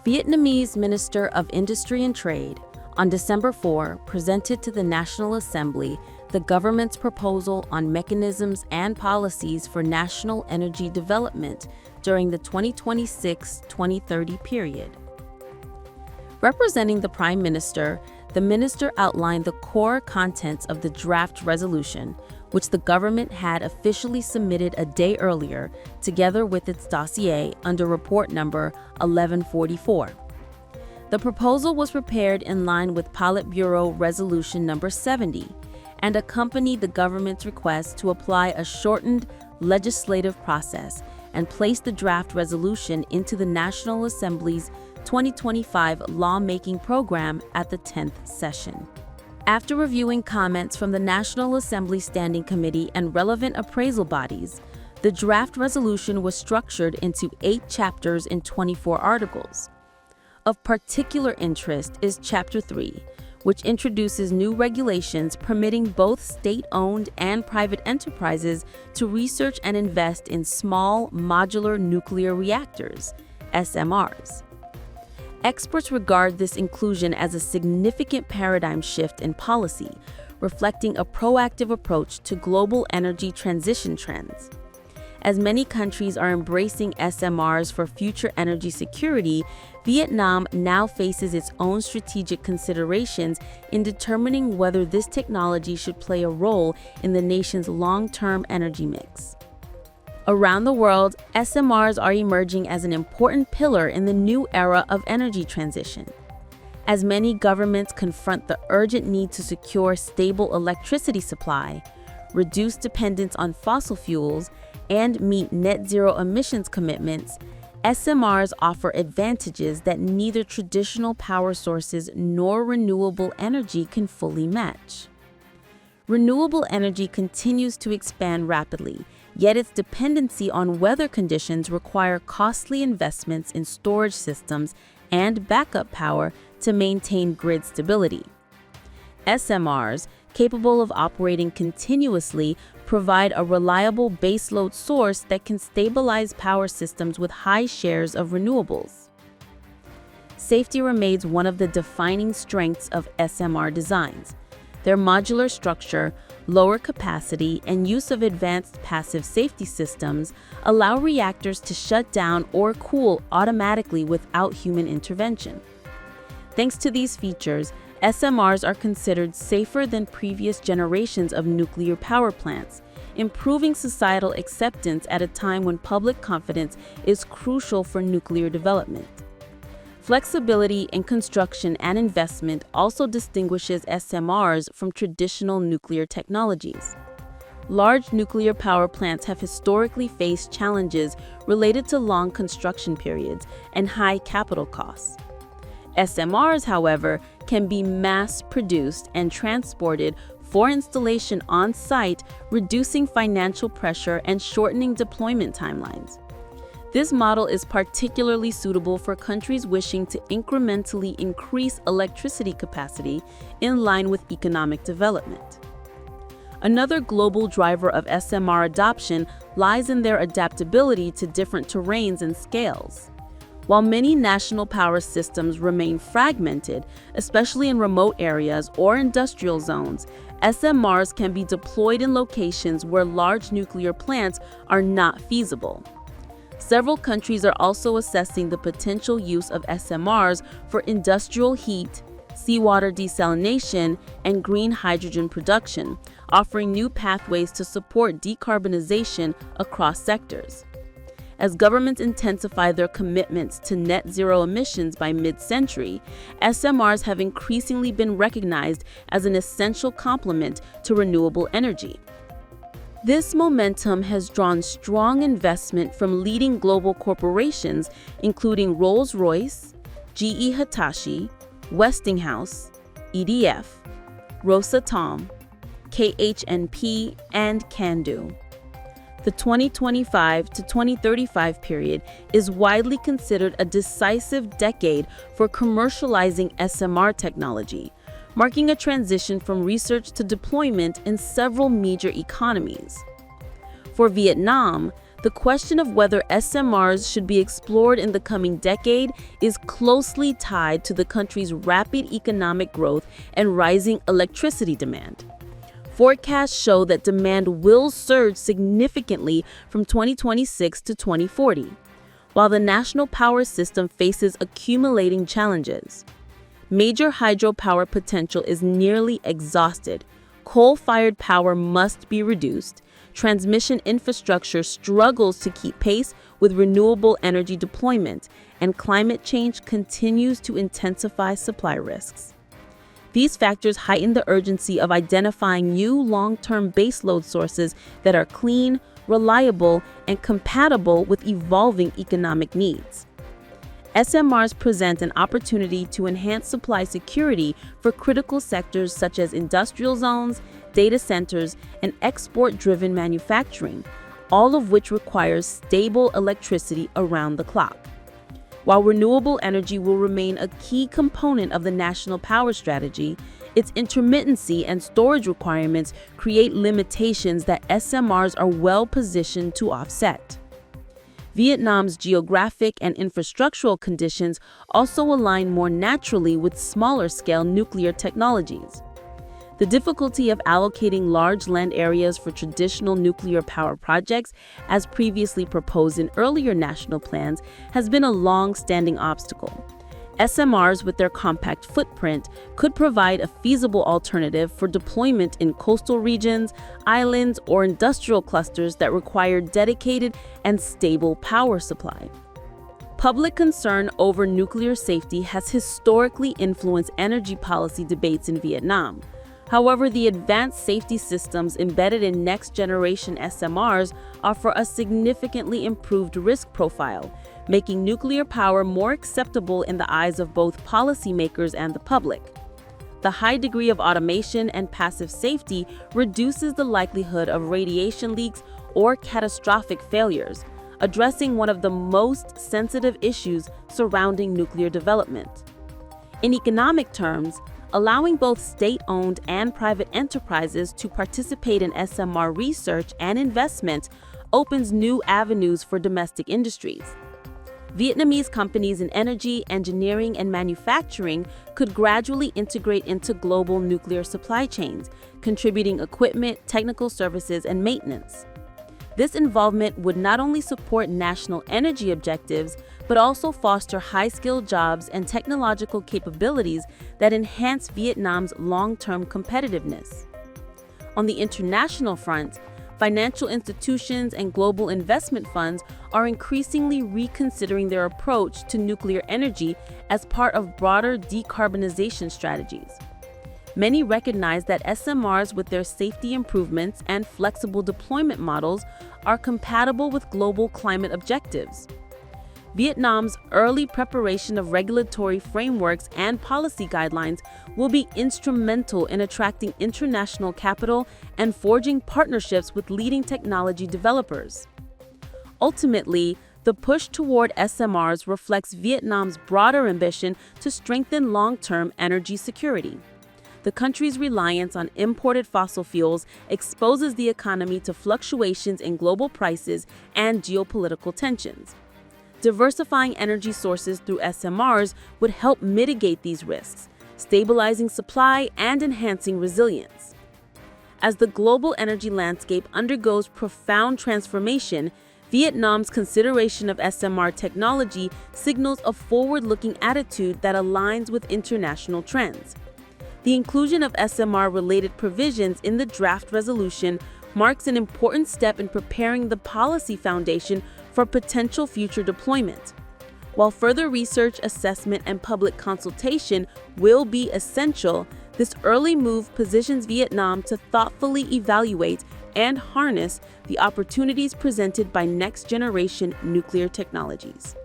Vietnamese Minister of Industry and Trade, on December 4, presented to the National Assembly the government's proposal on mechanisms and policies for national energy development during the 2026-2030 period. Representing the Prime Minister, the minister outlined the core contents of the draft resolution, which the government had officially submitted a day earlier, together with its dossier under report number 1144. The proposal was prepared in line with Politburo Resolution No. 70 and accompanied the government's request to apply a shortened legislative process and place the draft resolution into the National Assembly's 2025 lawmaking program at the 10th session. After reviewing comments from the National Assembly Standing Committee and relevant appraisal bodies, the draft resolution was structured into 8 chapters in 24 articles. Of particular interest is Chapter 3, which introduces new regulations permitting both state-owned and private enterprises to research and invest in small modular nuclear reactors, SMRs. Experts regard this inclusion as a significant paradigm shift in policy, reflecting a proactive approach to global energy transition trends. As many countries are embracing SMRs for future energy security, Vietnam now faces its own strategic considerations in determining whether this technology should play a role in the nation's long-term energy mix. Around the world, SMRs are emerging as an important pillar in the new era of energy transition. As many governments confront the urgent need to secure stable electricity supply, reduce dependence on fossil fuels, and meet net zero emissions commitments, SMRs offer advantages that neither traditional power sources nor renewable energy can fully match. Renewable energy continues to expand rapidly, yet its dependency on weather conditions require costly investments in storage systems and backup power to maintain grid stability. SMRs, capable of operating continuously, provide a reliable baseload source that can stabilize power systems with high shares of renewables. Safety remains one of the defining strengths of SMR designs. Their modular structure, lower capacity, and use of advanced passive safety systems allow reactors to shut down or cool automatically without human intervention. Thanks to these features, SMRs are considered safer than previous generations of nuclear power plants, improving societal acceptance at a time when public confidence is crucial for nuclear development. Flexibility in construction and investment also distinguishes SMRs from traditional nuclear technologies. Large nuclear power plants have historically faced challenges related to long construction periods and high capital costs. SMRs, however, can be mass-produced and transported for installation on-site, reducing financial pressure and shortening deployment timelines. This model is particularly suitable for countries wishing to incrementally increase electricity capacity in line with economic development. Another global driver of SMR adoption lies in their adaptability to different terrains and scales. While many national power systems remain fragmented, especially in remote areas or industrial zones, SMRs can be deployed in locations where large nuclear plants are not feasible. Several countries are also assessing the potential use of SMRs for industrial heat, seawater desalination, and green hydrogen production, offering new pathways to support decarbonization across sectors. As governments intensify their commitments to net zero emissions by mid-century, SMRs have increasingly been recognized as an essential complement to renewable energy. This momentum has drawn strong investment from leading global corporations, including Rolls-Royce, GE Hitachi, Westinghouse, EDF, Rosatom, KHNP, and Candu. The 2025 to 2035 period is widely considered a decisive decade for commercializing SMR technology, marking a transition from research to deployment in several major economies. For Vietnam, The question of whether SMRs should be explored in the coming decade is closely tied to the country's rapid economic growth and rising electricity demand. Forecasts show that demand will surge significantly from 2026 to 2040, while the national power system faces accumulating challenges. Major hydropower potential is nearly exhausted. Coal-fired power must be reduced. Transmission infrastructure struggles to keep pace with renewable energy deployment, and climate change continues to intensify supply risks. These factors heighten the urgency of identifying new long-term baseload sources that are clean, reliable, and compatible with evolving economic needs. SMRs present an opportunity to enhance supply security for critical sectors such as industrial zones, data centers, and export-driven manufacturing, all of which requires stable electricity around the clock. While renewable energy will remain a key component of the national power strategy, its intermittency and storage requirements create limitations that SMRs are well positioned to offset. Vietnam's geographic and infrastructural conditions also align more naturally with smaller-scale nuclear technologies. The difficulty of allocating large land areas for traditional nuclear power projects, as previously proposed in earlier national plans, has been a long-standing obstacle. SMRs, with their compact footprint, could provide a feasible alternative for deployment in coastal regions, islands, or industrial clusters that require dedicated and stable power supply. Public concern over nuclear safety has historically influenced energy policy debates in Vietnam. However, the advanced safety systems embedded in next-generation SMRs offer a significantly improved risk profile, making nuclear power more acceptable in the eyes of both policymakers and the public. The high degree of automation and passive safety reduces the likelihood of radiation leaks or catastrophic failures, addressing one of the most sensitive issues surrounding nuclear development. In economic terms, allowing both state-owned and private enterprises to participate in SMR research and investment opens new avenues for domestic industries. Vietnamese companies in energy, engineering, and manufacturing could gradually integrate into global nuclear supply chains, contributing equipment, technical services, and maintenance. This involvement would not only support national energy objectives, but also foster high-skilled jobs and technological capabilities that enhance Vietnam's long-term competitiveness. On the international front, financial institutions and global investment funds are increasingly reconsidering their approach to nuclear energy as part of broader decarbonization strategies. Many recognize that SMRs, with their safety improvements and flexible deployment models, are compatible with global climate objectives. Vietnam's early preparation of regulatory frameworks and policy guidelines will be instrumental in attracting international capital and forging partnerships with leading technology developers. Ultimately, the push toward SMRs reflects Vietnam's broader ambition to strengthen long-term energy security. The country's reliance on imported fossil fuels exposes the economy to fluctuations in global prices and geopolitical tensions. Diversifying energy sources through SMRs would help mitigate these risks, stabilizing supply and enhancing resilience. As the global energy landscape undergoes profound transformation, Vietnam's consideration of SMR technology signals a forward-looking attitude that aligns with international trends. The inclusion of SMR-related provisions in the draft resolution marks an important step in preparing the policy foundation for potential future deployment. While further research, assessment, and public consultation will be essential, this early move positions Vietnam to thoughtfully evaluate and harness the opportunities presented by next-generation nuclear technologies.